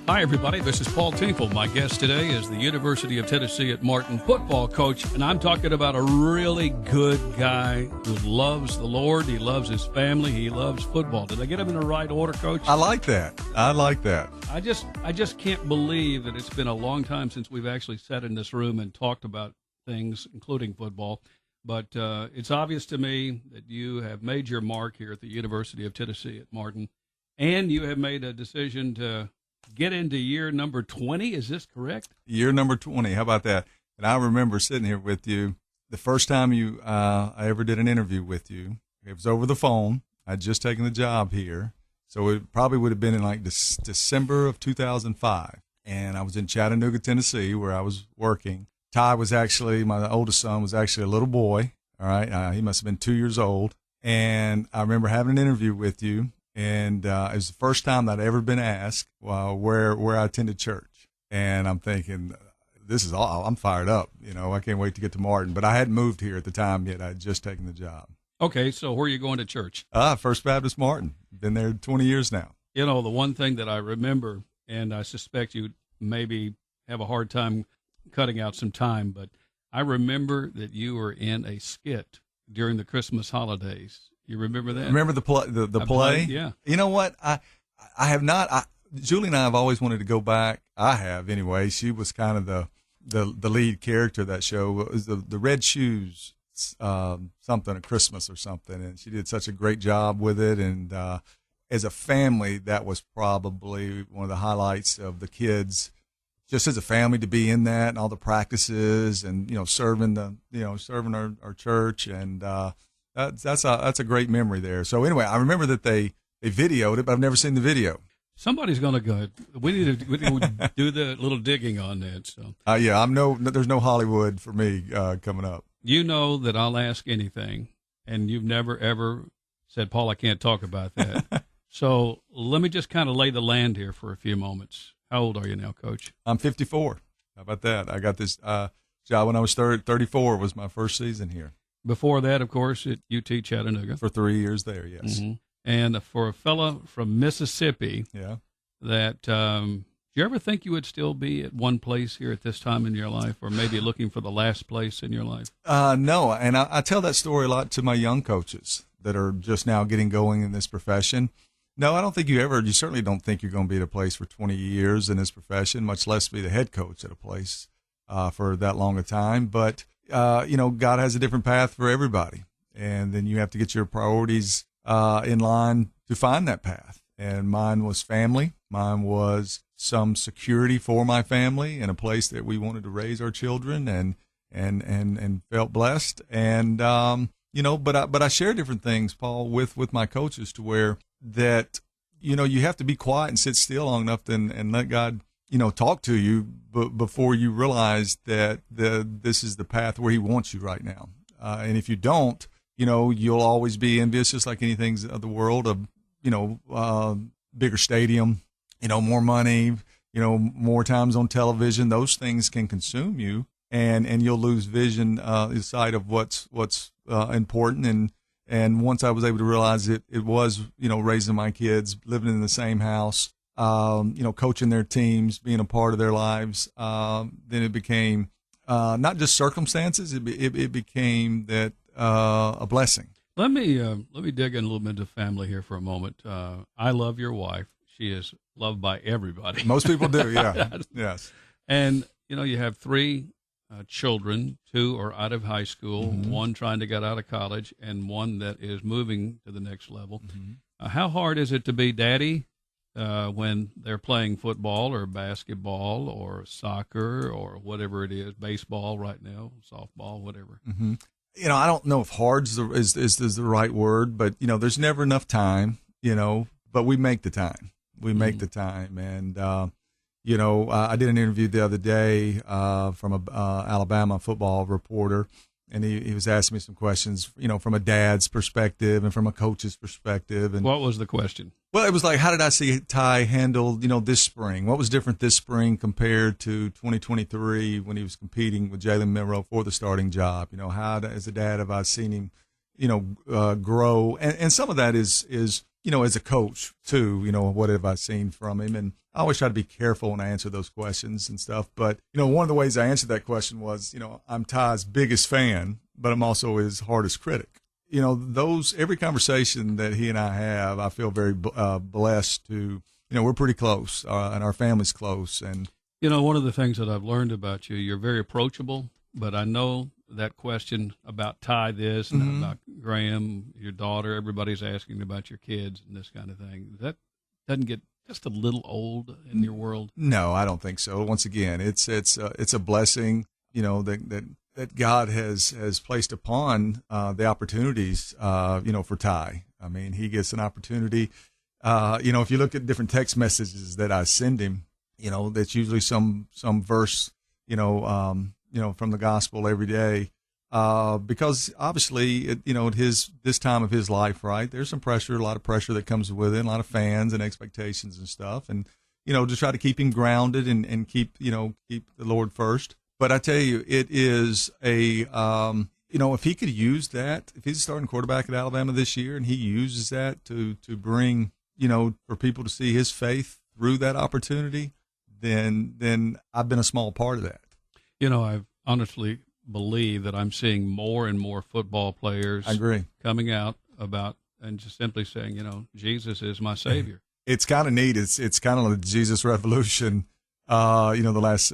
Hi, everybody. This is Paul Tinkle. My guest today is the University of Tennessee at Martin football coach, and I'm talking about a really good guy who loves the Lord. He loves his family. He loves football. Did I get him in the right order, Coach? I like that. I just can't believe that it's been a long time since we've actually sat in this room and talked about things, including football. But it's obvious to me that you have made your mark here at the University of Tennessee at Martin, and you have made a decision to get into year number 20. Is this correct? Year number 20. How about that? And I remember sitting here with you the first time I ever did an interview with you. It was over the phone. I'd just taken the job here. So it probably would have been in like December of 2005. And I was in Chattanooga, Tennessee, where I was working. Ty was actually, my oldest son was actually a little boy. All right. He must have been 2 years old. And I remember having an interview with you. And it was the first time that I'd ever been asked where I attended church. And I'm thinking, this is all, I'm fired up. You know, I can't wait to get to Martin. But I hadn't moved here at the time yet. I had just taken the job. Okay, so where are you going to church? First Baptist Martin. Been there 20 years now. You know, the one thing that I remember, and I suspect you maybe have a hard time cutting out some time, but I remember that you were in a skit during the Christmas holidays. You remember that? Remember the play? Yeah. You know what? I have not. Julie and I have always wanted to go back. I have anyway. She was kind of the lead character of that show. It was the Red Shoes something at Christmas or something, and she did such a great job with it. And as a family, that was probably one of the highlights of the kids. Just as a family to be in that and all the practices and serving our church and. That's a great memory there. So anyway, I remember that they videoed it, but I've never seen the video. Somebody's going to go. We need to do the little digging on that. So yeah, there's no Hollywood for me coming up. You know that I'll ask anything, and you've never ever said, Paul, I can't talk about that. So let me just kind of lay the land here for a few moments. How old are you now, Coach? I'm 54. How about that? I got this job when I was 34. Was my first season here. Before that, of course, at UT Chattanooga. For 3 years there, yes. Mm-hmm. And for a fellow from Mississippi, yeah, that do you ever think you would still be at one place here at this time in your life, or maybe looking for the last place in your life? No, and I tell that story a lot to my young coaches that are just now getting going in this profession. No, I don't think you certainly don't think you're going to be at a place for 20 years in this profession, much less be the head coach at a place for that long a time. But God has a different path for everybody. And then you have to get your priorities in line to find that path. And mine was family. Mine was some security for my family in a place that we wanted to raise our children and felt blessed. And, but I share different things, Paul, with my coaches to where that, you have to be quiet and sit still long enough and let God talk to you before you realize that this is the path where he wants you right now. And if you don't, you'll always be envious, just like anything of the world of, bigger stadium, more money, more times on television. Those things can consume you and you'll lose vision, sight of what's important. And once I was able to realize it was, raising my kids, living in the same house, coaching their teams, being a part of their lives, then it became not just circumstances. It became that a blessing. Let me dig in a little bit into family here for a moment. I love your wife. She is loved by everybody. Most people do, yeah. Yes. And you have three children. Two are out of high school. Mm-hmm. One trying to get out of college, and one that is moving to the next level. Mm-hmm. How hard is it to be daddy when they're playing football or basketball or soccer or whatever it is, baseball right now, softball, whatever? Mm-hmm. I don't know if hard is the right word, but, there's never enough time, but we make the time. We make the time. And, I did an interview the other day from a Alabama football reporter, and he was asking me some questions, from a dad's perspective and from a coach's perspective. And what was the question? Well, it was like, how did I see Ty handle, this spring? What was different this spring compared to 2023 when he was competing with Jalen Monroe for the starting job? How, as a dad, have I seen him, grow? And some of that is as a coach too, what have I seen from him? And I always try to be careful when I answer those questions and stuff. But, one of the ways I answered that question was, I'm Ty's biggest fan, but I'm also his hardest critic. Every conversation that he and I have, I feel very blessed to, we're pretty close and our family's close. And, one of the things that I've learned about you, you're very approachable, but I know that question about Ty this and about Graham, your daughter, everybody's asking about your kids and this kind of thing. That doesn't get just a little old in your world? No, I don't think so. Once again, it's a blessing, that God has placed upon the opportunities, for Ty. I mean, he gets an opportunity. If you look at different text messages that I send him, that's usually some verse, from the gospel every day. Because obviously, at this time of his life, right, there's some pressure, a lot of pressure that comes with it, a lot of fans and expectations and stuff. And, to try to keep him grounded and keep the Lord first. But I tell you, it is if he could use that, if he's a starting quarterback at Alabama this year and he uses that to bring, for people to see his faith through that opportunity, then I've been a small part of that. I honestly believe that I'm seeing more and more football players I agree. Coming out about and just simply saying, Jesus is my Savior. It's kind of neat. It's kind of like the Jesus revolution, the last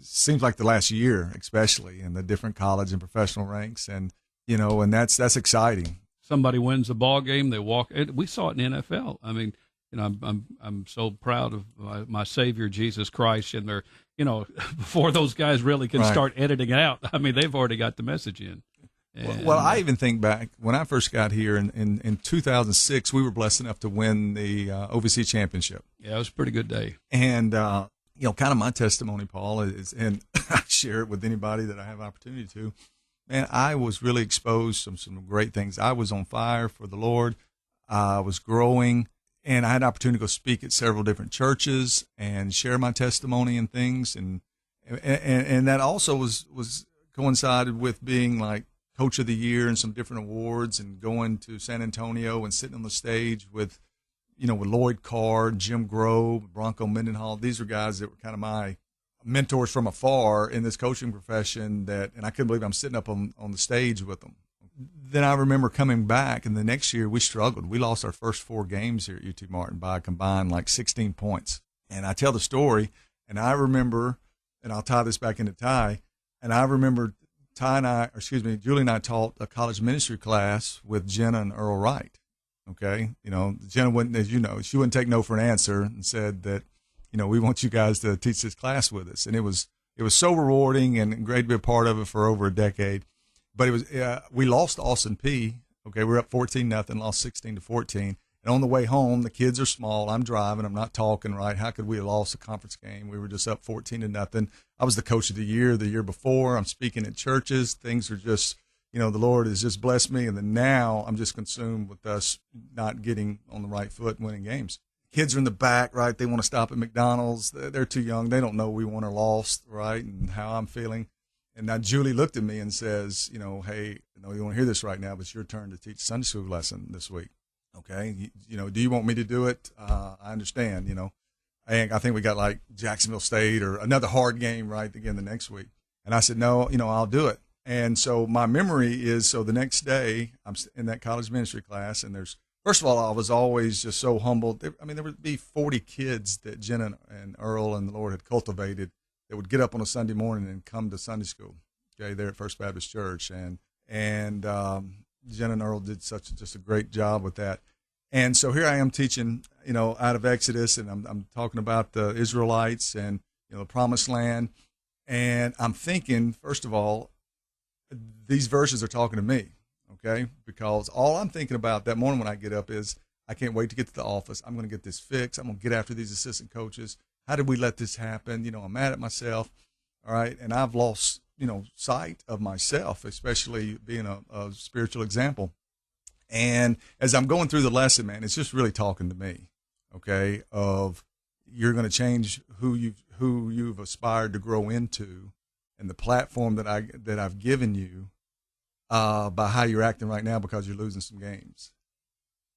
seems like the last year, especially in the different college and professional ranks. And, and that's exciting. Somebody wins a ball game, they walk. We saw it in the NFL. I mean, I'm so proud of my Savior, Jesus Christ. And they're, before those guys really can start editing it out, I mean, they've already got the message in. And, well, I even think back when I first got here in 2006, we were blessed enough to win the OVC championship. Yeah, it was a pretty good day. And, kind of my testimony, Paul, is, and I share it with anybody that I have opportunity to, man, I was really exposed to some great things. I was on fire for the Lord. I was growing, and I had an opportunity to go speak at several different churches and share my testimony and things. And that also was coincided with being like Coach of the Year and some different awards and going to San Antonio and sitting on the stage with Lloyd Carr, Jim Grove, Bronco Mendenhall. These are guys that were kind of my mentors from afar in this coaching profession and I couldn't believe I'm sitting up on the stage with them. Then I remember coming back, and the next year we struggled. We lost our first 4 games here at UT Martin by a combined like 16 points. And I tell the story, and I remember, and I'll tie this back into Ty, and I remember Julie and I taught a college ministry class with Jenna and Earl Wright. Okay. Jenna wouldn't, as she wouldn't take no for an answer and said that, we want you guys to teach this class with us. And it was so rewarding and great to be a part of it for over a decade. But it was, we lost Austin P. Okay. We're up 14-0, lost 16-14. And on the way home, the kids are small. I'm driving. I'm not talking right. How could we have lost a conference game? We were just up 14-0. I was the Coach of the Year the year before. I'm speaking at churches. Things are just, the Lord has just blessed me. And then now I'm just consumed with us not getting on the right foot and winning games. Kids are in the back, right? They want to stop at McDonald's. They're too young. They don't know we won or lost, right? And how I'm feeling. And now Julie looked at me and says, hey, you want to hear this right now, but it's your turn to teach a Sunday school lesson this week. Okay. Do you want me to do it? I understand, I think we got like Jacksonville State or another hard game, right, again the next week. And I said, no, I'll do it. And so my memory is, so the next day I'm in that college ministry class, and first of all, I was always just so humbled. There would be 40 kids that Jenna and Earl and the Lord had cultivated that would get up on a Sunday morning and come to Sunday school, okay, there at First Baptist Church. And Jenna and Earl did just a great job with that. And so here I am teaching, out of Exodus, and I'm talking about the Israelites and, the promised land. And I'm thinking, first of all, these verses are talking to me, okay? Because all I'm thinking about that morning when I get up is, I can't wait to get to the office. I'm going to get this fixed. I'm going to get after these assistant coaches. How did we let this happen? I'm mad at myself, all right? And I've lost, sight of myself, especially being a spiritual example. And as I'm going through the lesson, man, it's just really talking to me, okay, of you're going to change who you've aspired to grow into and the platform that I've given you by how you're acting right now because you're losing some games.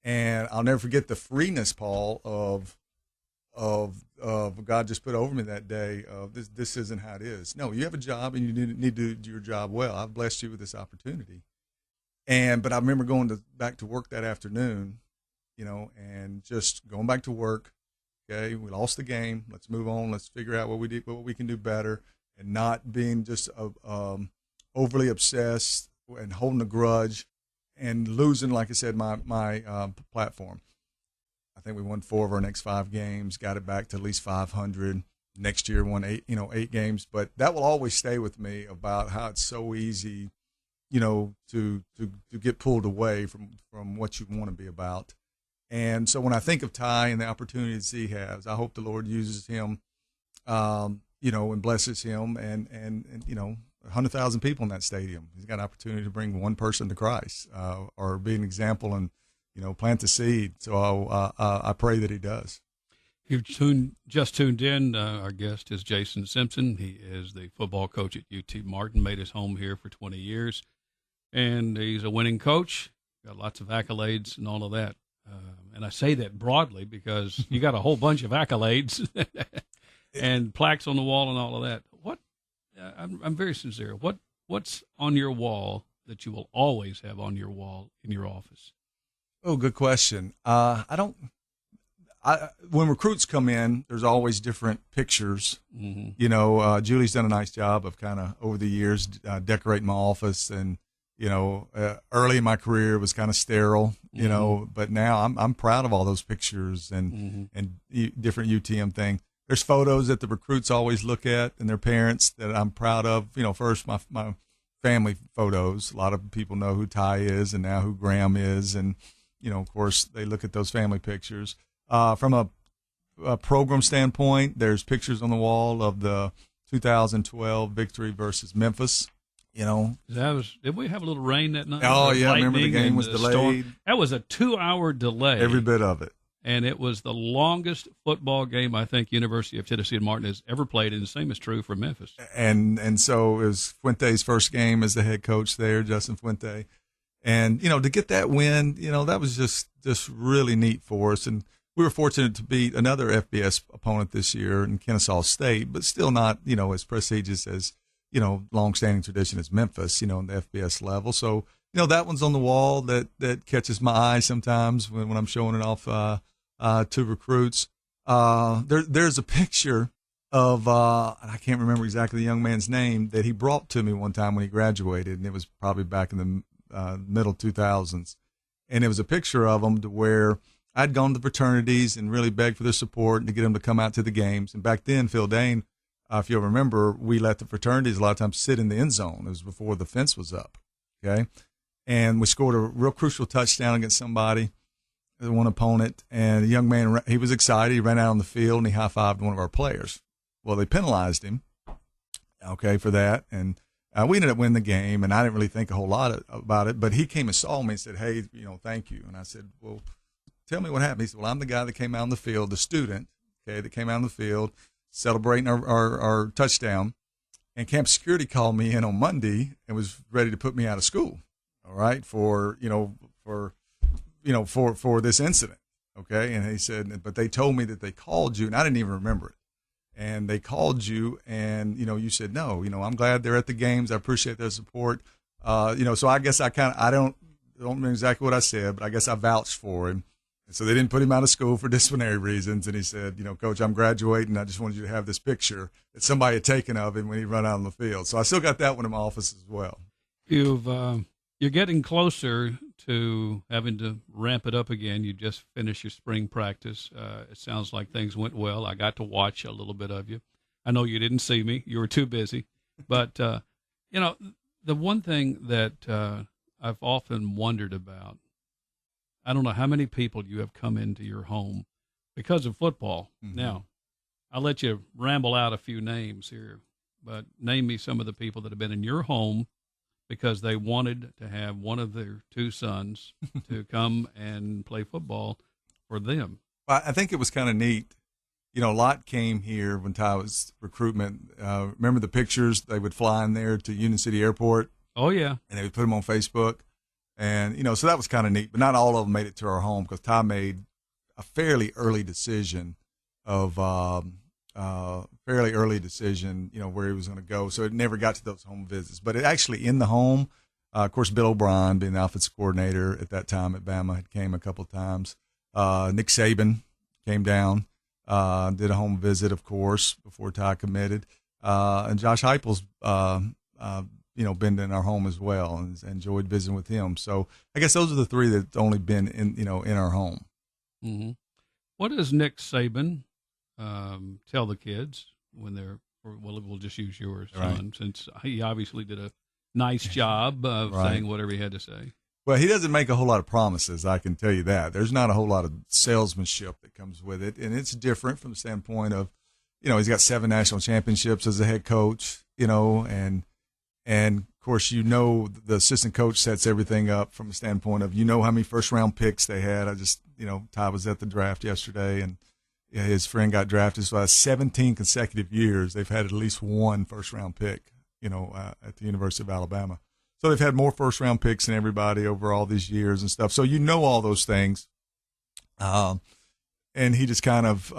And I'll never forget the freeness, Paul, of of God just put over me that day of this isn't how it is. No, you have a job and you need to do your job well. I've blessed you with this opportunity. But I remember going back to work that afternoon, and just going back to work. Okay, we lost the game. Let's move on. Let's figure out what we can do better, and not being just overly obsessed and holding a grudge and losing, like I said, my platform. I think we won 4 of our next 5 games, got it back to at least 500. Next year, won 8 games. But that will always stay with me about how it's so easy, to get pulled away from what you want to be about. And so when I think of Ty and the opportunities he has, I hope the Lord uses him, and blesses him and 100,000 people in that stadium. He's got an opportunity to bring one person to Christ, or be an example and, plant the seed. So I pray that he does. You've just tuned in. Our guest is Jason Simpson. He is the football coach at UT Martin, made his home here for 20 years. And he's a winning coach, got lots of accolades and all of that. And I say that broadly because you got a whole bunch of accolades and plaques on the wall and all of that. I'm very sincere. What's on your wall that you will always have on your wall in your office? Oh, good question. When recruits come in, there's always different pictures. Mm-hmm. Julie's done a nice job of kind of over the years decorating my office, and early in my career it was kind of sterile, mm-hmm. But now I'm proud of all those pictures and mm-hmm. and different UTM things. There's photos that the recruits always look at and their parents that I'm proud of. First my family photos. A lot of people know who Ty is and now who Graham is, and of course they look at those family pictures. From a program standpoint, there's pictures on the wall of the 2012 victory versus Memphis. Did we have a little rain that night? Oh, yeah. I remember the game was delayed. Storm. That was a 2-hour delay. Every bit of it. And it was the longest football game I think University of Tennessee and Martin has ever played, and the same is true for Memphis. And so it was Fuente's first game as the head coach there, Justin Fuente. And, to get that win, that was just really neat for us. And we were fortunate to beat another FBS opponent this year in Kennesaw State, but still not, as prestigious as, long-standing tradition as Memphis, in the FBS level. So, that one's on the wall that catches my eye sometimes when I'm showing it off to recruits. There's a picture of, I can't remember exactly the young man's name, that he brought to me one time when he graduated, and it was probably back in the middle 2000s. And it was a picture of him to where I'd gone to the fraternities and really begged for their support and to get them to come out to the games. And back then, Phil Dane, if you'll remember, we let the fraternities a lot of times sit in the end zone. It was before the fence was up, okay? And we scored a real crucial touchdown against somebody, one opponent, and a young man, he was excited. He ran out on the field, and he high-fived one of our players. Well, they penalized him, okay, for that. And we ended up winning the game, and I didn't really think a whole lot about it. But he came and saw me and said, hey, thank you. And I said, well, tell me what happened. He said, well, I'm the guy that came out on the field, the student, okay, that came out on the field celebrating our touchdown. And camp security called me in on Monday and was ready to put me out of school, all right, for this incident, okay? And he said, but they told me that they called you, and I didn't even remember it. And they called you, and, you said, no, I'm glad they're at the games. I appreciate their support. So I guess I don't remember exactly what I said, but I guess I vouched for him. And so they didn't put him out of school for disciplinary reasons. And he said, Coach, I'm graduating. I just wanted you to have this picture that somebody had taken of him when he run out on the field. So I still got that one in my office as well. You're getting closer to having to ramp it up again. You just finished your spring practice. It sounds like things went well. I got to watch a little bit of you. I know you didn't see me. You were too busy. But, the one thing that I've often wondered about, I don't know how many people you have come into your home because of football. Mm-hmm. Now, I'll let you ramble out a few names here, but name me some of the people that have been in your home because they wanted to have one of their two sons to come and play football for them. Well, I think it was kind of neat. A lot came here when Ty was recruitment. Remember the pictures? They would fly in there to Union City Airport. Oh, yeah. And they would put them on Facebook. And, so that was kind of neat. But not all of them made it to our home because Ty made a fairly early decision fairly early decision, where he was going to go. So it never got to those home visits. But it actually in the home, of course, Bill O'Brien, being the offensive coordinator at that time at Bama, had came a couple of times. Nick Saban came down, did a home visit, of course, before Ty committed. And Josh Heupel's, been in our home as well, and enjoyed visiting with him. So I guess those are the three that's only been in our home. Mm-hmm. What does Nick Saban tell the kids when they're, we'll just use your son, since he obviously did a nice job of saying whatever he had to say. Well, he doesn't make a whole lot of promises, I can tell you that. There's not a whole lot of salesmanship that comes with it, and it's different from the standpoint of, he's got 7 national championships as a head coach, and of course, the assistant coach sets everything up from a standpoint of, how many first-round picks they had. Ty was at the draft yesterday, and his friend got drafted. So 17 consecutive years, they've had at least one first-round pick, at the University of Alabama. So they've had more first-round picks than everybody over all these years and stuff. So all those things. And he just kind of,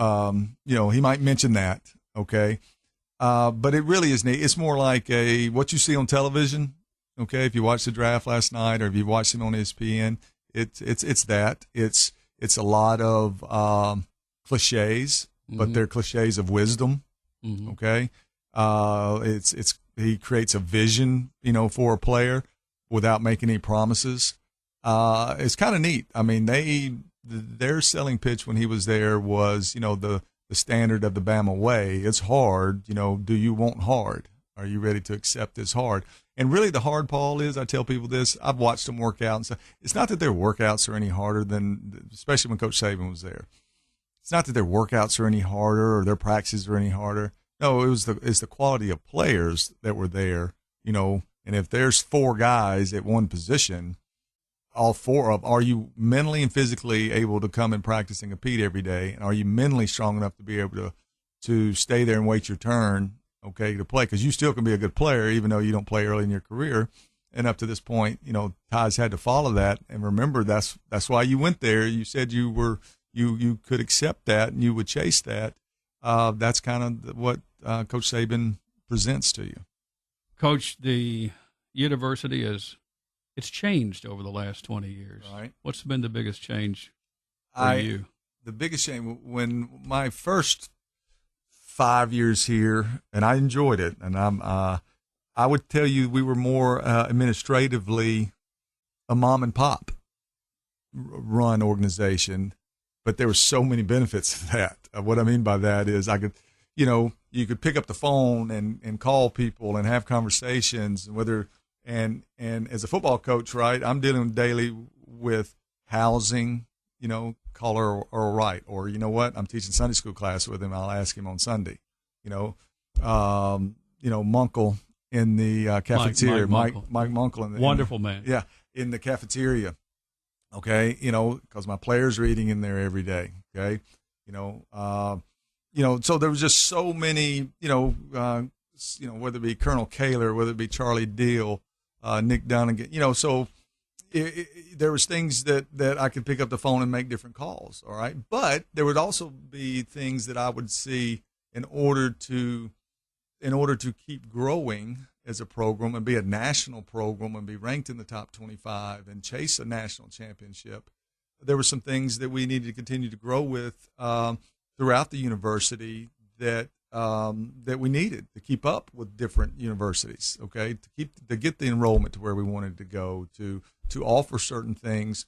he might mention that, okay? But it really is neat. It's more like what you see on television, okay? If you watched the draft last night or if you watched him on ESPN, it's that. It's a lot of cliches, but they're cliches of wisdom, okay? He creates a vision, for a player without making any promises. It's kind of neat. I mean, their selling pitch when he was there was, the standard of the Bama way. It's hard. Do you want hard? Are you ready to accept this hard? And really the hard, Paul, is, I tell people this, I've watched them work out and stuff. It's not that their workouts are any harder than, especially when Coach Saban was there. It's not that their workouts are any harder or their practices are any harder. No, it's the quality of players that were there, and if there's 4 guys at one position, all 4 of, are you mentally and physically able to come and practice and compete every day? And are you mentally strong enough to be able to stay there and wait your turn, okay, to play? Because you still can be a good player even though you don't play early in your career. And up to this point, Ty's had to follow that. And remember, that's why you went there. You said you could accept that and you would chase that. That's kind of what Coach Saban presents to you. Coach, the university it's changed over the last 20 years. Right. What's been the biggest change for you? The biggest change, when my first 5 years here, and I enjoyed it, and I would tell you we were more administratively a mom and pop run organization, but there were so many benefits to that. What I mean by that is I could, you could pick up the phone and call people and have conversations, and as a football coach, right, I'm dealing daily with housing, call or write, or I'm teaching Sunday school class with him. I'll ask him on Sunday, Munkle in the cafeteria, Mike Munkle, wonderful man, yeah, in the cafeteria, okay, because my players are eating in there every day, okay, so there was just so many, whether it be Colonel Kaler, whether it be Charlie Deal, Nick Dunnigan, so there was things that I could pick up the phone and make different calls. All right. But there would also be things that I would see in order to keep growing as a program and be a national program and be ranked in the top 25 and chase a national championship. There were some things that we needed to continue to grow with throughout the university that we needed to keep up with different universities, okay, to get the enrollment to where we wanted to go, to offer certain things.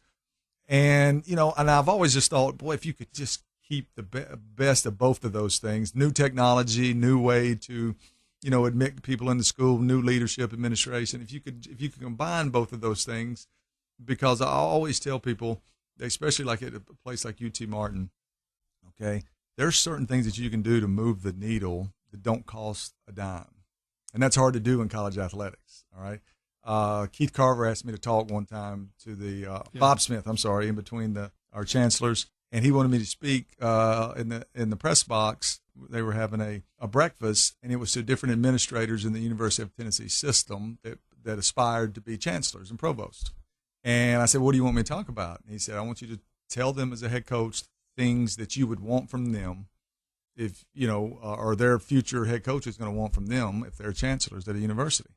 And, and I've always just thought, boy, if you could just keep the best of both of those things, new technology, new way to, admit people into school, new leadership, administration, if you could combine both of those things, because I always tell people, especially like at a place like UT Martin, okay, there's certain things that you can do to move the needle that don't cost a dime. And that's hard to do in college athletics, all right? Keith Carver asked me to talk one time to the Bob Smith, in between our chancellors, and he wanted me to speak in the press box. They were having a breakfast, and it was to different administrators in the University of Tennessee system that aspired to be chancellors and provosts. And I said, what do you want me to talk about? And he said, I want you to tell them as a head coach things that you would want from them if or their future head coach is going to want from them if they're chancellors at a university.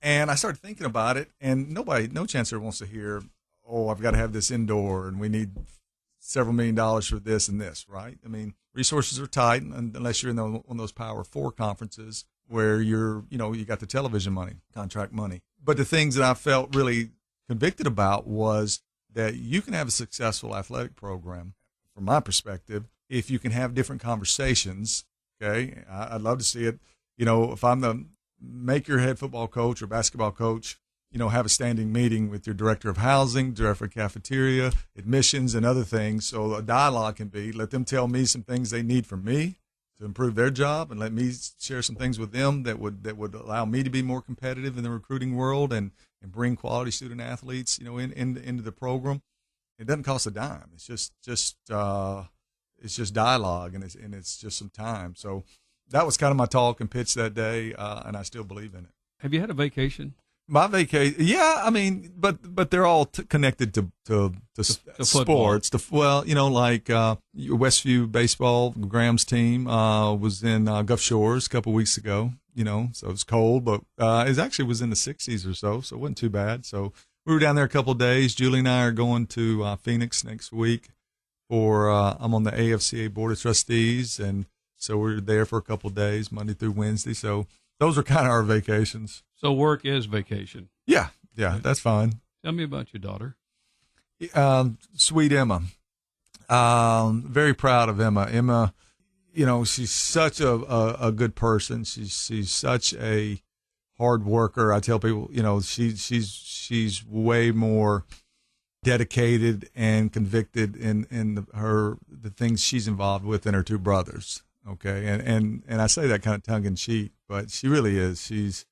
And I started thinking about it, and no chancellor wants to hear, oh, I've got to have this indoor, and we need several $1 million for this and this, right? I mean, resources are tight unless you're in one of those Power 4 conferences where you got the television money, contract money. But the things that I felt really convicted about was that you can have a successful athletic program, from my perspective, if you can have different conversations. Okay, I'd love to see it. If I'm the make your head football coach or basketball coach, have a standing meeting with your director of housing, director of cafeteria, admissions, and other things. So a dialogue can be, let them tell me some things they need from me to improve their job, and let me share some things with them that would allow me to be more competitive in the recruiting world and bring quality student athletes, into the program. It doesn't cost a dime. It's just dialogue, and it's just some time. So that was kind of my talk and pitch that day, and I still believe in it. Have you had a vacation? My vacation, yeah. I mean, but they're all connected to sports. Like Westview baseball, Graham's team was in Gulf Shores a couple weeks ago. So it was cold, but it actually was in the 60s or so it wasn't too bad. So we were down there a couple of days. Julie and I are going to Phoenix next week for I'm on the AFCA Board of Trustees, and so we're there for a couple of days, Monday through Wednesday. So those are kind of our vacations. So work is vacation. Yeah, that's fine. Tell me about your daughter. Sweet Emma. Very proud of Emma. Emma, she's such a good person. She's such a hard worker. I tell people, she's way more dedicated and convicted in the things she's involved with than her two brothers. Okay, and I say that kind of tongue in cheek, but she really is. She's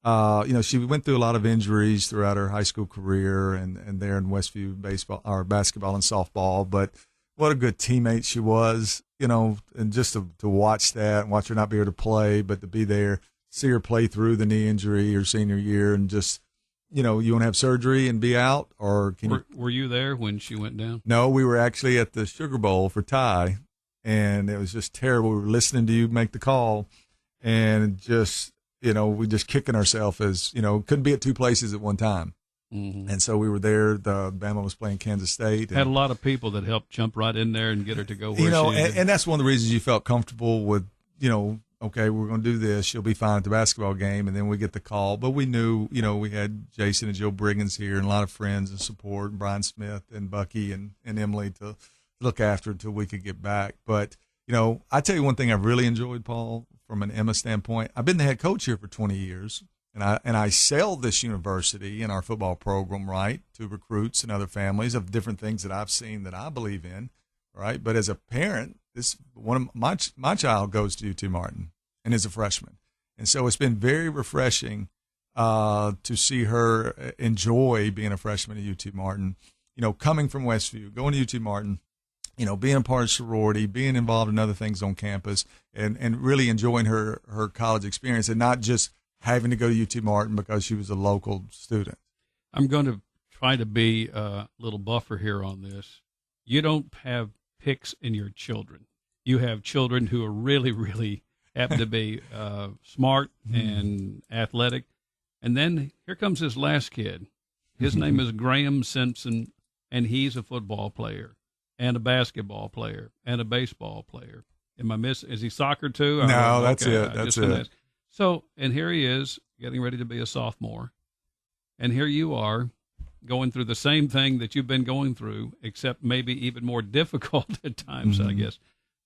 she went through a lot of injuries throughout her high school career and there in Westview basketball and softball. But what a good teammate she was, and just to watch that and watch her not be able to play, but to be there, see her play through the knee injury her senior year, and just, you want to have surgery and be out, or were you there when she went down? No, we were actually at the Sugar Bowl for Ty, and it was just terrible. We were listening to you make the call, and just, we just kicking ourselves as, couldn't be at two places at one time. Mm-hmm. And so we were there. The Bama was playing Kansas State. Had a lot of people that helped jump right in there and get her to go where and that's one of the reasons you felt comfortable with, okay, we're going to do this. She'll be fine at the basketball game, and then we get the call. But we knew, we had Jason and Joe Briggins here and a lot of friends and support, Brian Smith and Bucky and Emily to look after until we could get back. But, I tell you one thing I've really enjoyed, Paul, from an Emma standpoint. I've been the head coach here for 20 years, and I sell this university and our football program, right, to recruits and other families of different things that I've seen that I believe in, right? But as a parent, this one of my child goes to UT Martin and is a freshman, and so it's been very refreshing to see her enjoy being a freshman at UT Martin. Coming from Westview, going to UT Martin, being a part of sorority, being involved in other things on campus, and really enjoying her college experience, and not just having to go to UT Martin because she was a local student. I'm going to try to be a little buffer here on this. You don't have picks in your children. You have children who are really, really happen to be smart and athletic. And then here comes this last kid. His name is Graham Simpson, and he's a football player and a basketball player and a baseball player. Am I missing? Is he soccer too? No, that's it. That's it. So, and here he is getting ready to be a sophomore. And here you are going through the same thing that you've been going through, except maybe even more difficult at times, I guess.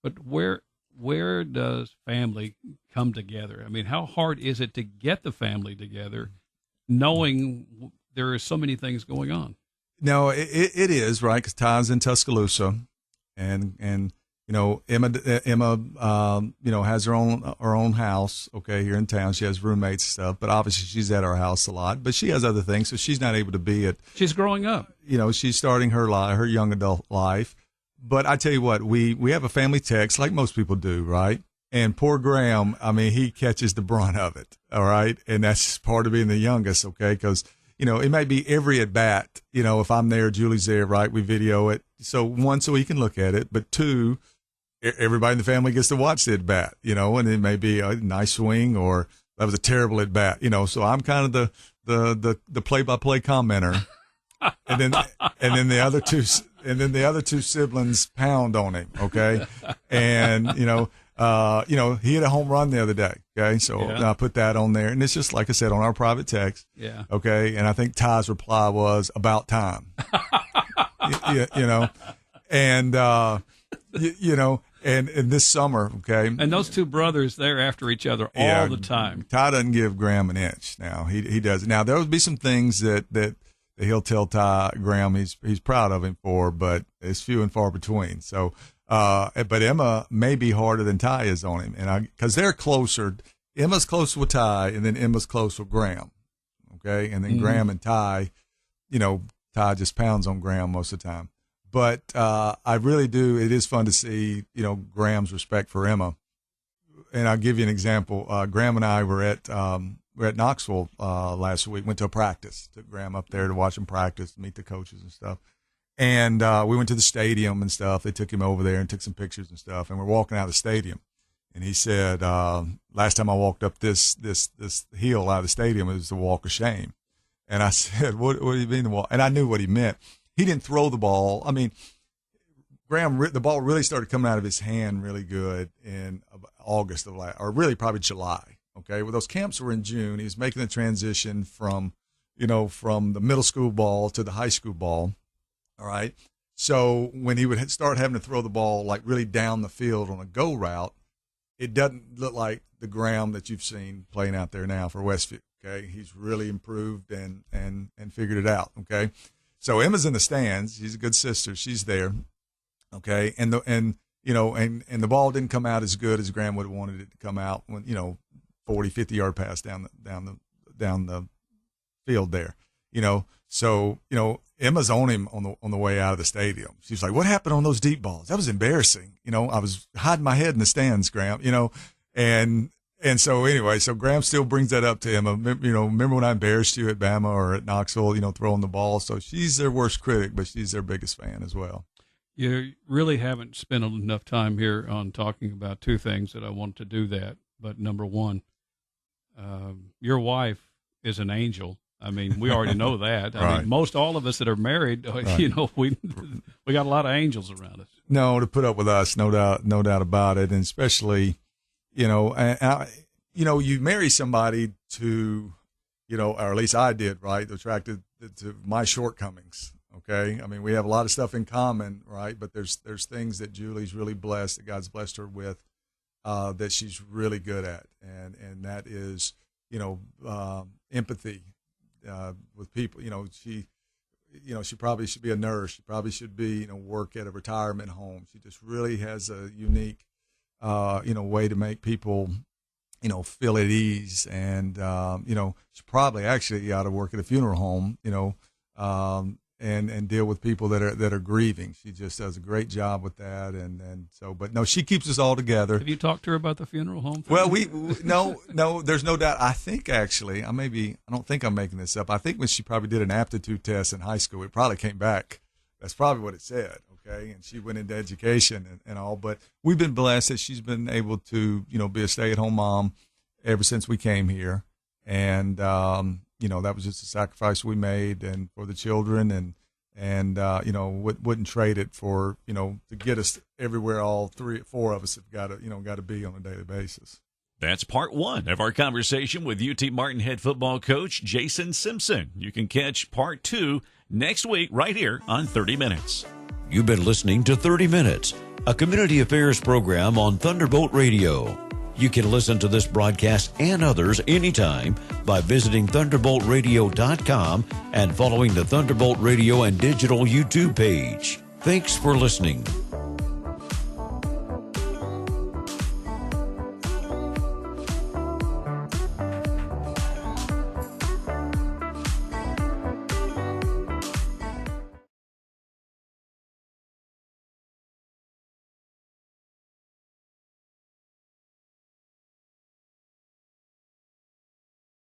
But where does family come together? I mean, how hard is it to get the family together knowing there are so many things going on? No, it is, right, because Ty's in Tuscaloosa, and Emma has her own house, okay, here in town. She has roommates and stuff, but obviously she's at our house a lot. But she has other things, so she's not able to be at. She's growing up. She's starting her young adult life. But I tell you what, we have a family text like most people do, right? And poor Graham, I mean, he catches the brunt of it, all right? And that's part of being the youngest, okay? Because, it may be every at bat, if I'm there, Julie's there, right? We video it. So one, so he can look at it. But two, everybody in the family gets to watch the at bat, and it may be a nice swing or that was a terrible at bat, so I'm kind of the play-by-play commenter. and then the other two siblings pound on him. Okay. And, he hit a home run the other day. Okay. So I put that on there, and it's just, like I said, on our private text. Yeah. Okay. And I think Ty's reply was about time, and this summer, okay. And those two brothers, they're after each other all the time. Ty doesn't give Graham an inch now. He does. Now, there will be some things that he'll tell Graham he's proud of him for, but it's few and far between. So, but Emma may be harder than Ty is on him, and because they're closer. Emma's closer with Ty, and then Emma's close with Graham. Okay, and then Graham and Ty, Ty just pounds on Graham most of the time. But I really do. It is fun to see, Graham's respect for Emma. And I'll give you an example. Graham and I were at Knoxville last week. Went to a practice. Took Graham up there to watch him practice, meet the coaches and stuff. And we went to the stadium and stuff. They took him over there and took some pictures and stuff. And we're walking out of the stadium. And he said, last time I walked up this hill out of the stadium, it was the walk of shame. And I said, what do you mean the walk? And I knew what he meant. He didn't throw the ball. I mean, Graham, the ball really started coming out of his hand really good in August of last, or really probably July. Okay, well, those camps were in June. He was making the transition from the middle school ball to the high school ball. All right. So when he would start having to throw the ball like really down the field on a go route, it doesn't look like the Graham that you've seen playing out there now for Westview. Okay, he's really improved and figured it out. Okay. So Emma's in the stands. She's a good sister. She's there, okay. And the ball didn't come out as good as Graham would have wanted it to come out when 40, 50-yard pass down the field there, So Emma's on him on the way out of the stadium. She's like, "What happened on those deep balls? That was embarrassing. I was hiding my head in the stands, Graham. And so anyway, so Graham still brings that up to Emma. Remember when I embarrassed you at Bama or at Knoxville, throwing the ball? So she's their worst critic, but she's their biggest fan as well. You really haven't spent enough time here on talking about two things that I want to do that. But number one, your wife is an angel. I mean, we already know that. Right. I mean, most all of us that are married, right. We got a lot of angels around us. No, to put up with us, no doubt about it, and especially. You marry somebody to, or at least I did, right? Attracted to my shortcomings. Okay. I mean, we have a lot of stuff in common, right? But there's things that Julie's really blessed, that God's blessed her with, that she's really good at. And that is, empathy, with people. She probably should be a nurse. She probably should be, work at a retirement home. She just really has a unique, way to make people, feel at ease. And, she probably actually ought to work at a funeral home, and deal with people that are grieving. She just does a great job with that. And so, but no, she keeps us all together. Have you talked to her about the funeral home thing? Well, no, there's no doubt. I think actually, I don't think I'm making this up. I think when she probably did an aptitude test in high school, it probably came back. That's probably what it said. Okay. And she went into education and all, but we've been blessed that she's been able to, be a stay-at-home mom ever since we came here. And, that was just a sacrifice we made and for the children and wouldn't trade it for, to get us everywhere. All 4 of us have got to be on a daily basis. That's part 1 of our conversation with UT Martin head football coach Jason Simpson. You can catch part 2 next week right here on 30 Minutes. You've been listening to 30 Minutes, a community affairs program on Thunderbolt Radio. You can listen to this broadcast and others anytime by visiting thunderboltradio.com and following the Thunderbolt Radio and Digital YouTube page. Thanks for listening.